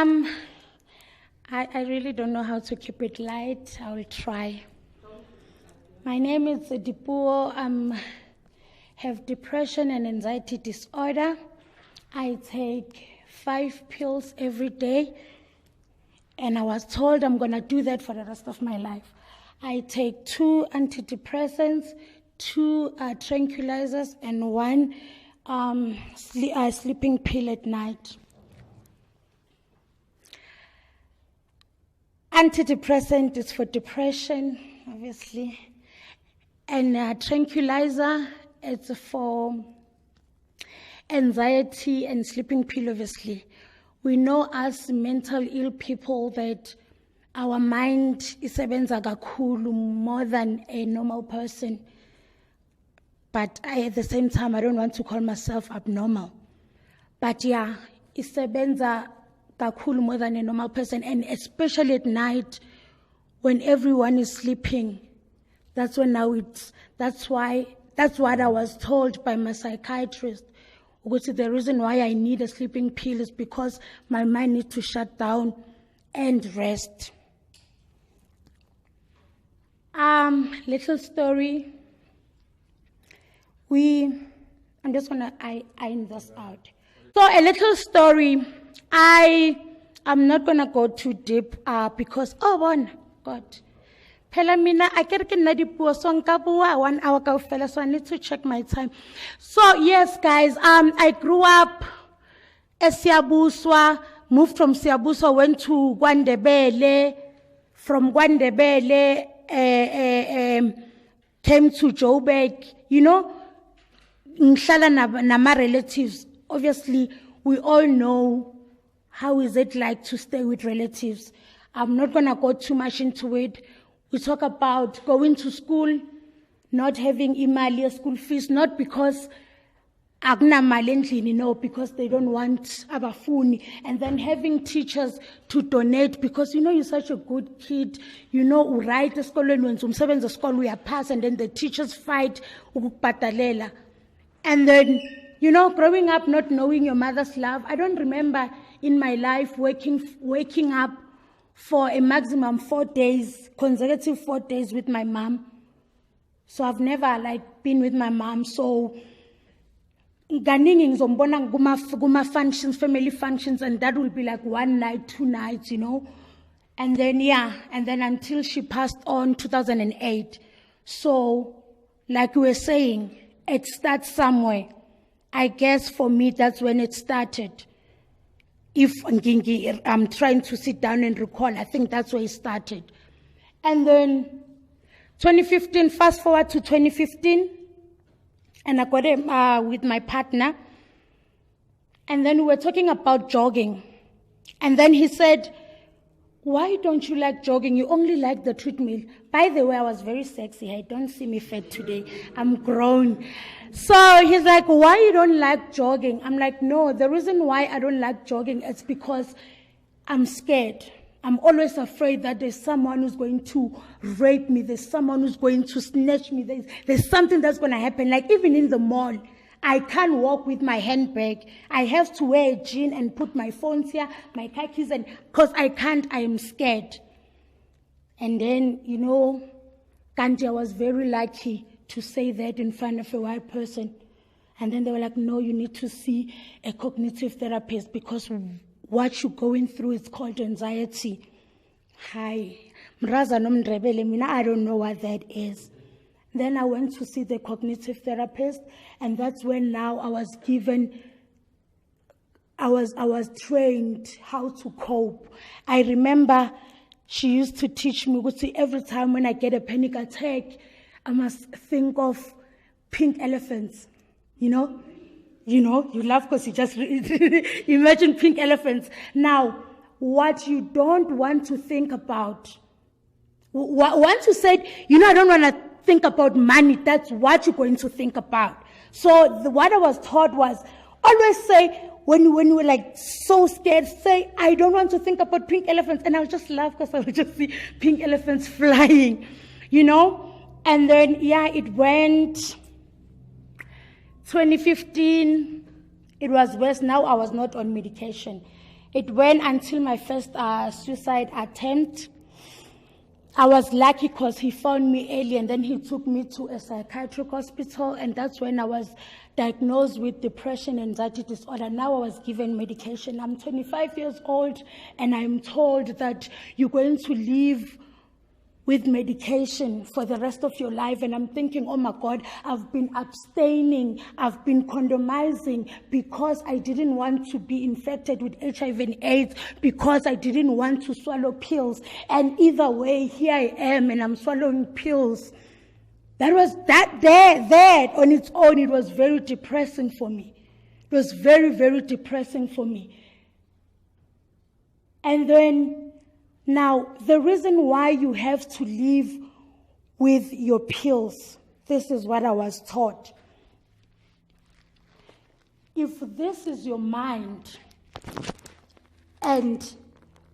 I really don't know how to keep it light. I will try. My name is Dipuo. Have depression and anxiety disorder. I take 5 pills every day, and I was told I'm gonna do that for the rest of my life. I take 2 antidepressants, 2 tranquilizers, and 1 sleeping pill at night. Antidepressant is for depression, obviously, and tranquilizer it's for anxiety, and sleeping pill, obviously. We know as mental ill people that our mind isebenza kakhulu more than a normal person. But at the same time, I don't want to call myself abnormal. But yeah, isebenza kakhulu more than a normal person, and especially at night when everyone is sleeping. That's what I was told by my psychiatrist. The reason why I need a sleeping pill is because my mind needs to shut down and rest. Little story. I'm just gonna iron this out. So a little story. I'm not gonna go too deep because God. Phela mina I ke nna dipuo so nka bua 1 hour kaofela, so I need to check my time. So yes guys, I grew up as Siabuswa, moved from Siabuswa, went to Gwandebele, from Gwandebele came to Joburg, you know, ngihlala nama relatives. Obviously we all know how is it like to stay with relatives. I'm not gonna go too much into it. We talk about going to school, not having imali school fees, not because akunamali endlini, no, because they don't want abafuni, and then having teachers to donate because you know you're such a good kid, you know right esikolweni wenza umsebenzi wesikole uyapass, and then the teachers fight ukukubhadalela. And then you know, growing up not knowing your mother's love, I don't remember in my life waking up for a maximum 4 days, consecutive 4 days with my mom. So I've never been with my mom. So ganingi ngizombona kuma functions, family functions, and that will be 1 night, 2 nights, you know. And then until she passed on 2008. So like we were saying, it starts somewhere. I guess for me that's when it started. If I'm trying to sit down and recall, I think that's where it started. And then 2015, fast forward to 2015, and I got with my partner, and then we were talking about jogging. And then he said, why don't you like jogging? You only like the treadmill. By the way, I was very sexy. I don't see me fat today. I'm grown. So he's like, why you don't like jogging? I'm like, no, the reason why I don't like jogging is because I'm scared. I'm always afraid that there's someone who's going to rape me. There's someone who's going to snatch me. There's something that's going to happen. Like even in the mall, I can't walk with my handbag. I have to wear a jean and put my phones here, my car keys, and because I can't, I am scared. And then, you know, Kanti, I was very lucky to say that in front of a white person. And then they were like, no, you need to see a cognitive therapist because what you're going through is called anxiety. Hi. Mraza no mndrebele, mina, I don't know what that is. Then I went to see the cognitive therapist, and that's when now I was trained how to cope. I remember she used to teach me, every time when I get a panic attack, I must think of pink elephants, you know, you laugh because you just imagine pink elephants. Now, what you don't want to think about, once you said, I don't want to think about money, that's what you're going to think about. So what I was taught was, always say, when you were so scared, say, I don't want to think about pink elephants. And I would just laugh because I would just see pink elephants flying, And then, it went 2015. It was worse. Now I was not on medication. It went until my first suicide attempt. I was lucky because he found me early and then he took me to a psychiatric hospital, and that's when I was diagnosed with depression and anxiety disorder. Now I was given medication. I'm 25 years old and I'm told that you're going to live with medication for the rest of your life. And I'm thinking, oh my God, I've been abstaining, I've been condomizing because I didn't want to be infected with HIV and AIDS, because I didn't want to swallow pills. And either way, here I am and I'm swallowing pills. That on its own, it was very depressing for me. It was very, very depressing for me. And then, now, the reason why you have to live with your pills, this is what I was taught. If this is your mind, and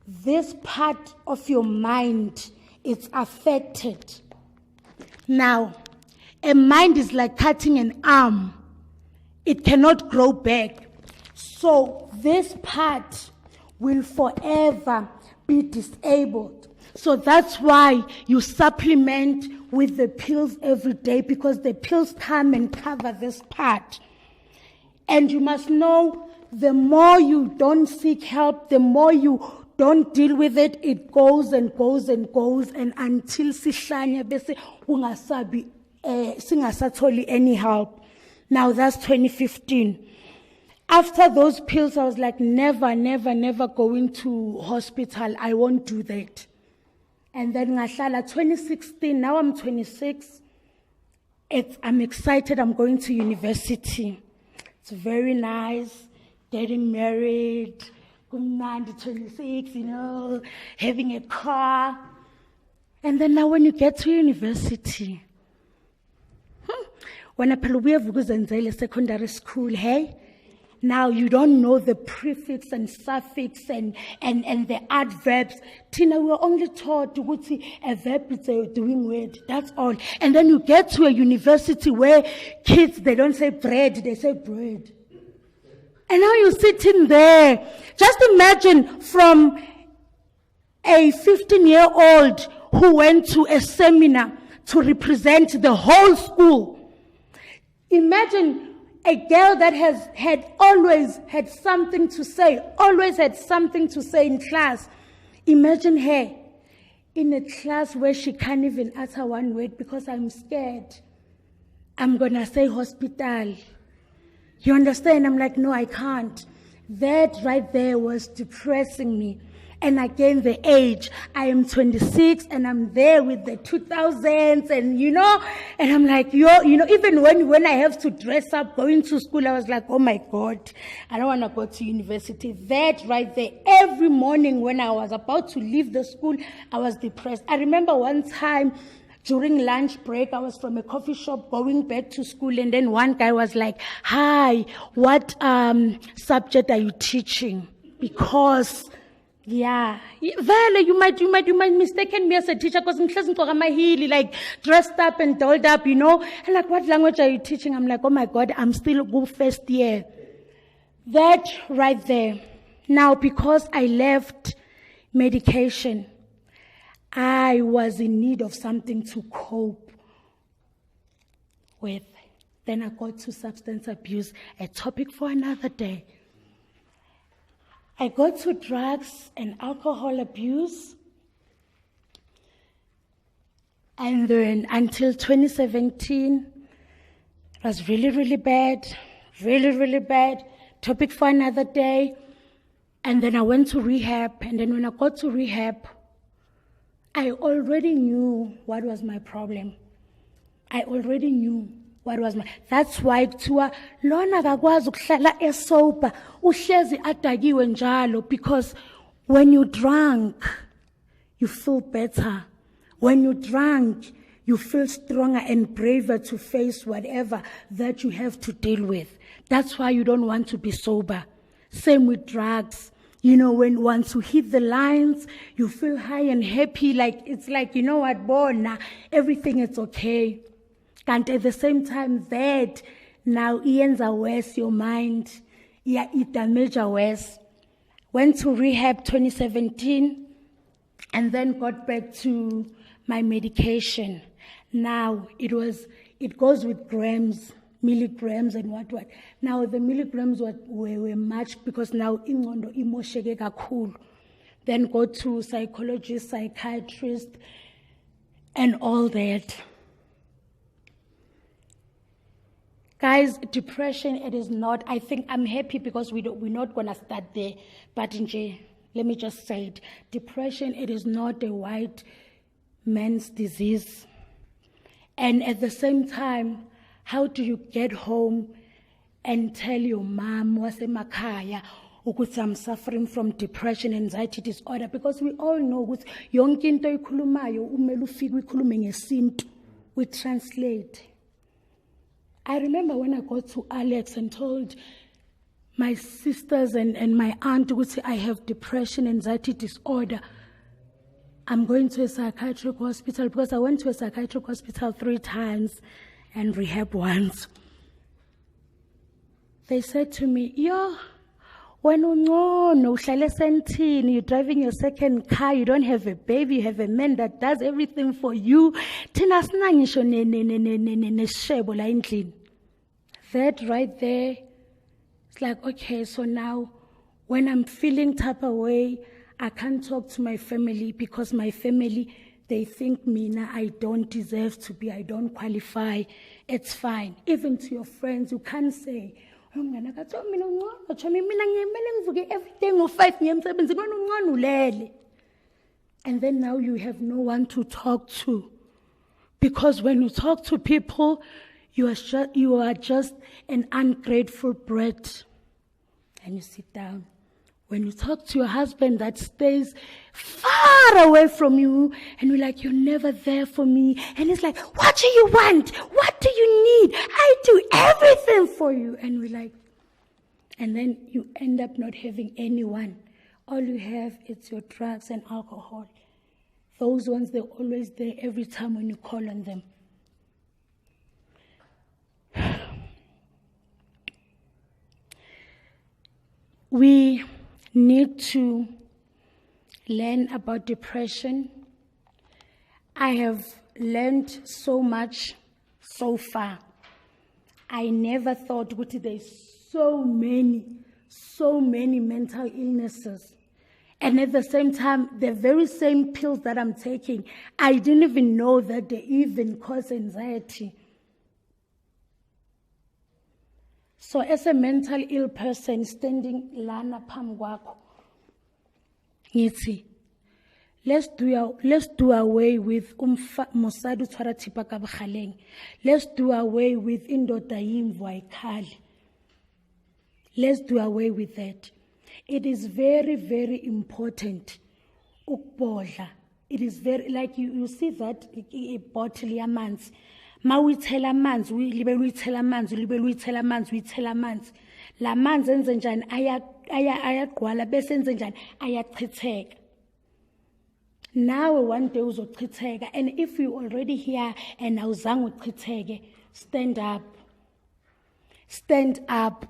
this part of your mind is affected, now, a mind is like cutting an arm. It cannot grow back. So this part will forever be disabled. So that's why you supplement with the pills every day, because the pills come and cover this part. And you must know, the more you don't seek help, the more you don't deal with it, it goes and goes and goes, and until sihlanya bese ungasabi singasatholi any help. Now that's 2015. After those pills, I was like, never, never, never going to hospital. I won't do that. And then ngahlala 2016, now I'm 26. I'm excited, I'm going to university. It's very nice, getting married, 26, having a car. And then now when you get to university, when I put secondary school, hey? Now you don't know the prefix and suffix and the adverbs. Tina, we were only taught to a verb is a doing word. That's all. And then you get to a university where kids, they don't say bread, they say bread. And now you're sitting there. Just imagine from a 15-year-old who went to a seminar to represent the whole school. Imagine a girl that had always had something to say in class. Imagine her in a class where she can't even utter one word because I'm scared. I'm going to say hospital. You understand? I'm like, no, I can't. That right there was depressing me. And again, the age. I am 26 and I'm there with the 2000s and, and I'm like, even when I have to dress up going to school, I was like, oh my God, I don't want to go to university. That right there, every morning when I was about to leave the school, I was depressed. I remember one time during lunch break, I was from a coffee shop going back to school, and then one guy was like, hi, what subject are you teaching? Because yeah, Vale, you might mistaken me as a teacher because I'm like dressed up and dolled up, And like, what language are you teaching? I'm like, oh my God, I'm still go first year. That right there. Now, because I left medication, I was in need of something to cope with. Then I got to substance abuse, a topic for another day. I got to drugs and alcohol abuse, and then until 2017, it was really, really bad, topic for another day. And then I went to rehab, and then when I got to rehab, I already knew what was my problem. That's why kuthiwa lona akakwazi ukuhlala esober uhlezi adakiwe njalo, because when you drunk you feel better. When you drunk you feel stronger and braver to face whatever that you have to deal with. That's why you don't want to be sober. Same with drugs. When once you hit the lines, you feel high and happy, like it's like, what, bona, everything is okay. And at the same time, that now iyenza worse your mind, it damage worse. went to rehab 2017, and then got back to my medication. Now it goes with grams, milligrams, and what. Now the milligrams were much, because now ingqondo imosheke kakhulu. Then go to psychologist, psychiatrist, and all that. Guys, depression, it is not, I think I'm happy because we're not going to start there. But let me just say it. Depression, it is not a white man's disease. And at the same time, how do you get home and tell your mom, wasemakhaya, ukuthi I'm suffering from depression, anxiety disorder? Because we all know ukuthi yonke into oyikhulumayo umele ufike uyikhulume ngesintu. We translate. I remember when I got to Alex and told my sisters and my aunt, I have depression, anxiety disorder. I'm going to a psychiatric hospital, because I went to a psychiatric hospital 3 times and rehab once. They said to me, when you're driving your second car, you don't have a baby, you have a man that does everything for you. That right there, it's like, okay, so now when I'm feeling type of way, I can't talk to my family, because my family, they think Mina, I don't deserve to be, I don't qualify. It's fine. Even to your friends, you can't say, everything of 5 years, and then now you have no one to talk to. Because when you talk to people, you are just an ungrateful brat. And you sit down. When you talk to your husband that stays far away from you, and you're like, you're never there for me. And it's like, what do you want? What do you need? I do everything for you. And we're like, and then you end up not having anyone. All you have is your drugs and alcohol. Those ones, they're always there every time when you call on them. We need to learn about depression. I have learned so much so far. I never thought there's so many mental illnesses. And at the same time, the very same pills that I'm taking, I didn't even know that they even cause anxiety. So as a mental ill person standing lana phambi kwakho, ngithi, let's do away with mosadi utshwara thipa ka bogaleng. Let's do away with indoda yimvu ayikhali. Let's do away with that. It is very, very important. Ukubodla. It is very, like you see that a bottle yamanzi. Ma uyithela amanzi, ulibele uyithela amanzi, ulibele uyithela amanzi, uyithela amanzi. La manzi enze njani ayagqwala bese enze njani ayachitheka. Now one day uzochitheka, and if you already here and awuzange uchitheke, stand up. Stand up.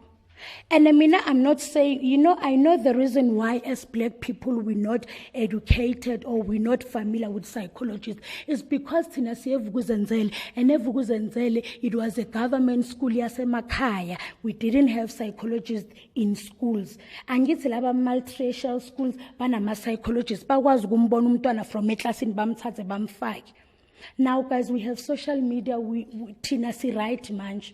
And I mean, I'm not saying, I know the reason why as black people we're not educated or we're not familiar with psychologists is because Tina Evuguzenzele, and Evuguzenzele, it was a government school yasemakhaya. We didn't have psychologists in schools. And it's laba multiracial schools, banama psychologists, bakwazi ukumbona umntwana from eklasini bamthathe bamfake. Now guys, we have social media, we Tina si right manje.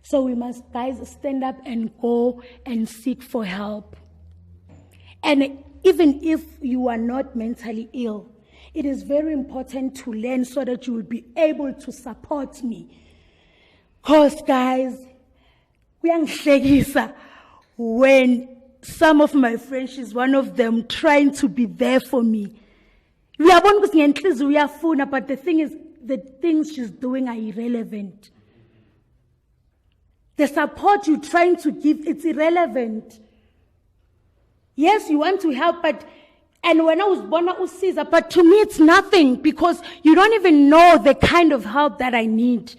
So we must, guys, stand up and go and seek for help. And even if you are not mentally ill, it is very important to learn so that you will be able to support me. Because, guys, when some of my friends, she's one of them, trying to be there for me. But the thing is, the things she's doing are irrelevant. The support you're trying to give, it's irrelevant. Yes, you want to help, and when I was born, I was Caesar, but to me it's nothing because you don't even know the kind of help that I need.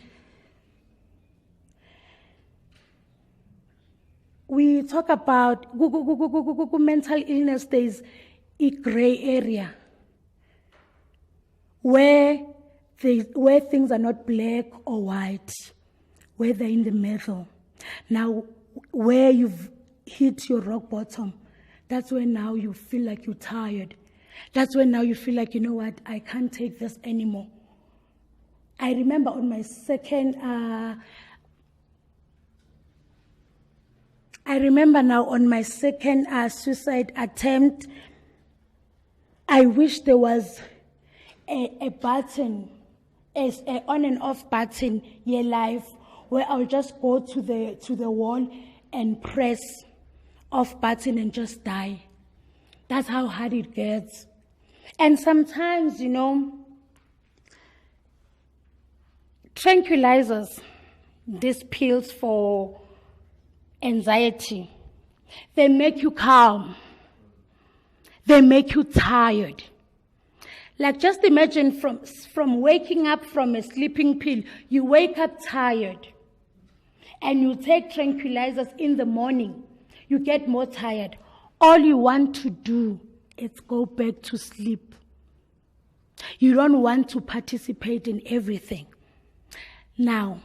we talk about mental illness, there's a gray area where things are not black or white, where they're in the middle. Now, where you've hit your rock bottom, that's when now you feel like you're tired. That's when now you feel like, you know what, I can't take this anymore. I remember on my second, suicide attempt, I wish there was a button, an on and off button, your life, where I'll just go to the wall and press off button and just die. That's how hard it gets. And sometimes, tranquilizers, these pills for anxiety, they make you calm. They make you tired. Like, just imagine from waking up from a sleeping pill, you wake up tired, and you take tranquilizers in the morning, you get more tired. All you want to do is go back to sleep. You don't want to participate in everything. Now,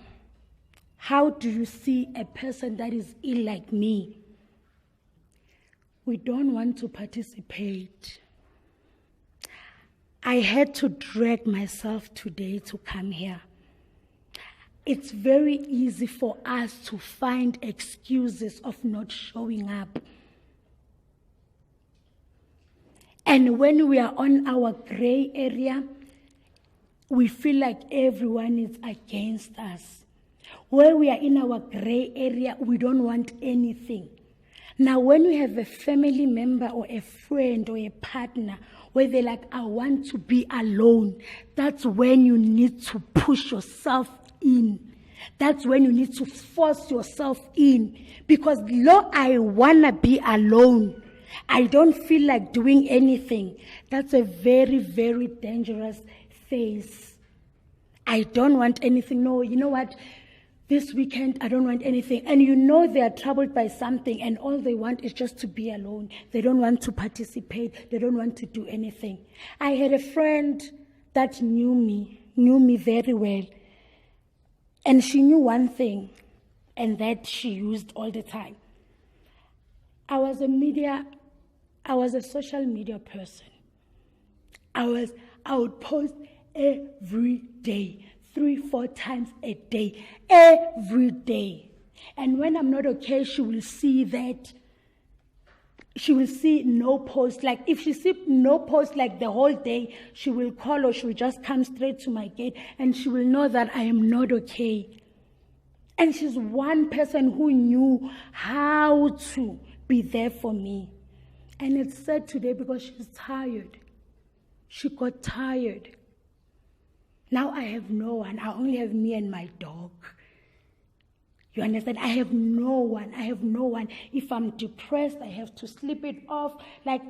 how do you see a person that is ill like me? We don't want to participate. I had to drag myself today to come here. It's very easy for us to find excuses of not showing up. And when we are on our gray area, we feel like everyone is against us. Where we are in our gray area, we don't want anything. Now, when we have a family member or a friend or a partner where they're like, I want to be alone, that's when you need to push yourself in. That's when you need to force yourself in. Because, Lord, I want to be alone. I don't feel like doing anything. That's a very, very dangerous phase. I don't want anything. No, you know what? This weekend, I don't want anything. And they are troubled by something, and all they want is just to be alone. They don't want to participate. They don't want to do anything. I had a friend that knew me very well. And she knew one thing, and that she used all the time. I was a social media person. I would post every day, 3-4 times a day, every day. And when I'm not okay, she will see that. She will see no post. Like, if she sees no post like the whole day, she will call or she will just come straight to my gate, and she will know that I am not okay. And she's one person who knew how to be there for me. And it's sad today because she's tired. She got tired. Now I have no one. I only have me and my dog. You understand? I have no one. If I'm depressed, I have to sleep it off. Like,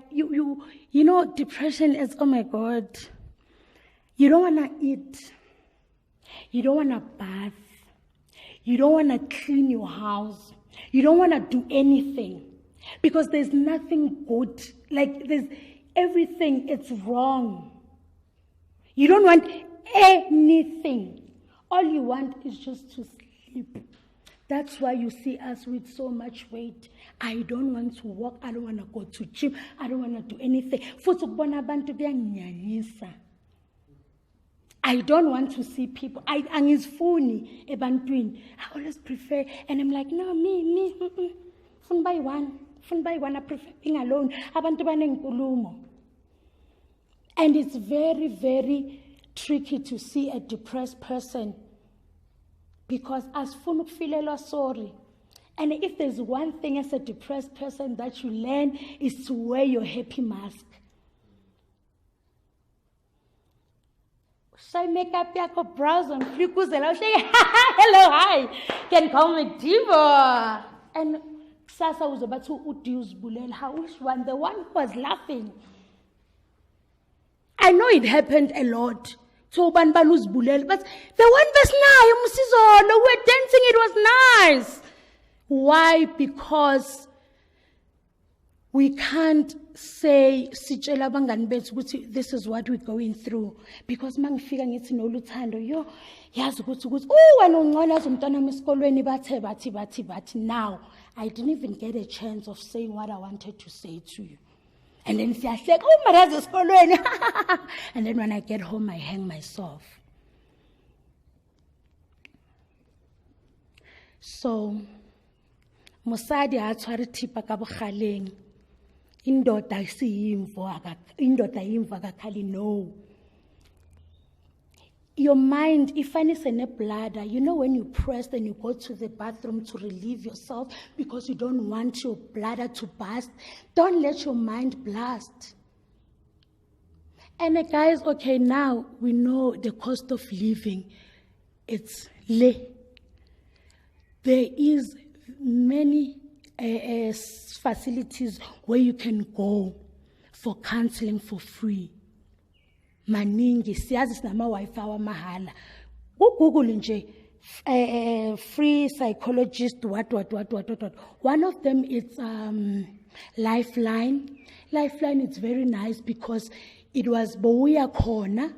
depression is, oh my God. You don't want to eat. You don't want to bath. You don't want to clean your house. You don't want to do anything. Because there's nothing good. Like, there's everything, it's wrong. You don't want anything. All you want is just to sleep. That's why you see us with so much weight. I don't want to walk. I don't want to go to gym. I don't want to do anything. I don't want to see people. And it's funny, ebantwini. I always prefer, and I'm like, no, me. Fun by one, I prefer being alone. Abantu banenkulumo. And it's very, very tricky to see a depressed person because asifuna ukufilelwa sorry. And if there's one thing as a depressed person that you learn is to wear your happy mask. Shy makeup yako, brows on flikuzela, hello, hi, can call me Dipuo. And Sasa was about to udius bulel. How which one? The one who was laughing. I know it happened a lot. So banus bulel, but the one was nice. We were dancing. It was nice. Why? Because we can't say, sitshela abangani bethu ukuthi this is what we're going through. Because mangifika ngithi noluthando, yo, yazi ukuthi wena ungcola umntwana wami esikolweni bathe bathi. Now, I didn't even get a chance of saying what I wanted to say to you. And then siyahleka, marazi esikolweni. And then when I get home, I hang myself. So, mosadi a tshware thipa ka bogaleng. Indoda isiyimvo akakhali, no. Your mind, if it's in a bladder, you know when you press and you go to the bathroom to relieve yourself because you don't want your bladder to burst, don't let your mind blast. And guys, okay, now we know the cost of living. It's le. There is many facilities where you can go for counseling for free. Maningi siyazi sinama Wi-Fi wa mahala. Google nje free psychologist what. One of them is Lifeline. Lifeline is very nice because it was Bouya Corner.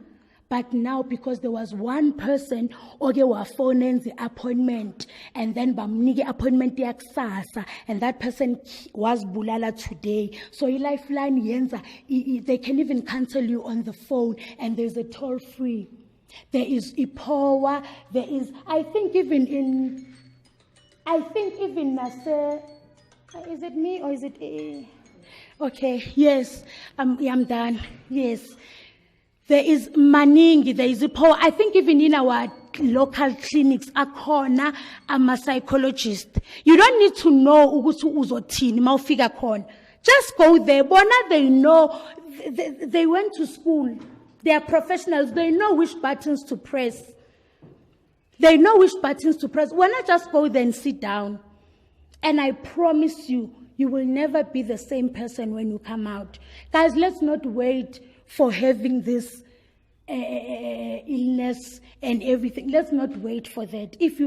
But now, because there was one person, oge wa phone the appointment, and then bamnike appointment yakusasa, and that person was bulala today. So Lifeline yenza, they can even cancel you on the phone, and there's a toll free. There is Ipowa. There is, I think even Nase, is it me or is it? Okay, yes, I'm done. Yes. There is Maningi, there is Dipuo. I think even in our local clinics, akhona ama psychologist. You don't need to know ukuthi uzothini mawufika khona. Just go there. Bona, they know. They went to school. They are professionals. They know which buttons to press. When I just go there and sit down, and I promise you, you will never be the same person when you come out. Guys, let's not wait for having this illness and everything. Let's not wait for that. If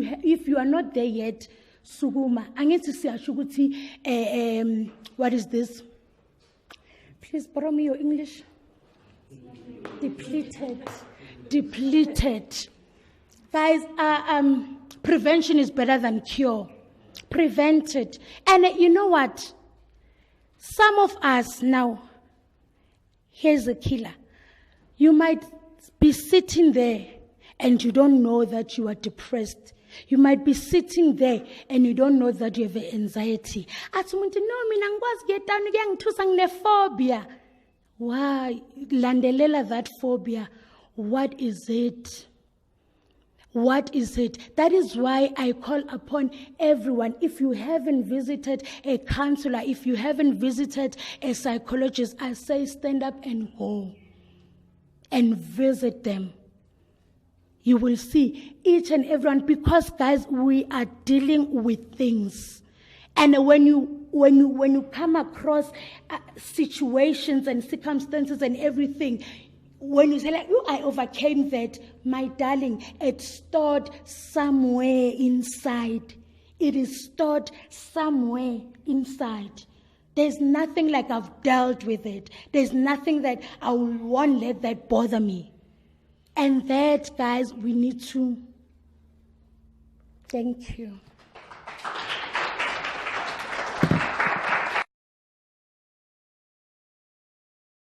you are not there yet, suguma. Angithi siyasho ukuthi what is this? Please borrow me your English. Depleted. Guys, prevention is better than cure. Prevent it. And you know what? Some of us now, here's a killer. You might be sitting there and you don't know that you are depressed. You might be sitting there and you don't know that you have anxiety. Phobia. Why? Landelela that phobia. What is it? What is it? That is why I call upon everyone. If you haven't visited a counselor, if you haven't visited a psychologist, I say stand up and go and visit them. You will see each and everyone, because guys, we are dealing with things. And when you come across situations and circumstances and everything, when you say like, oh, I overcame that, my darling, it's stored somewhere inside. It is stored somewhere inside. There's nothing like I've dealt with it. There's nothing that I won't let that bother me. And that, guys, we need to. Thank you.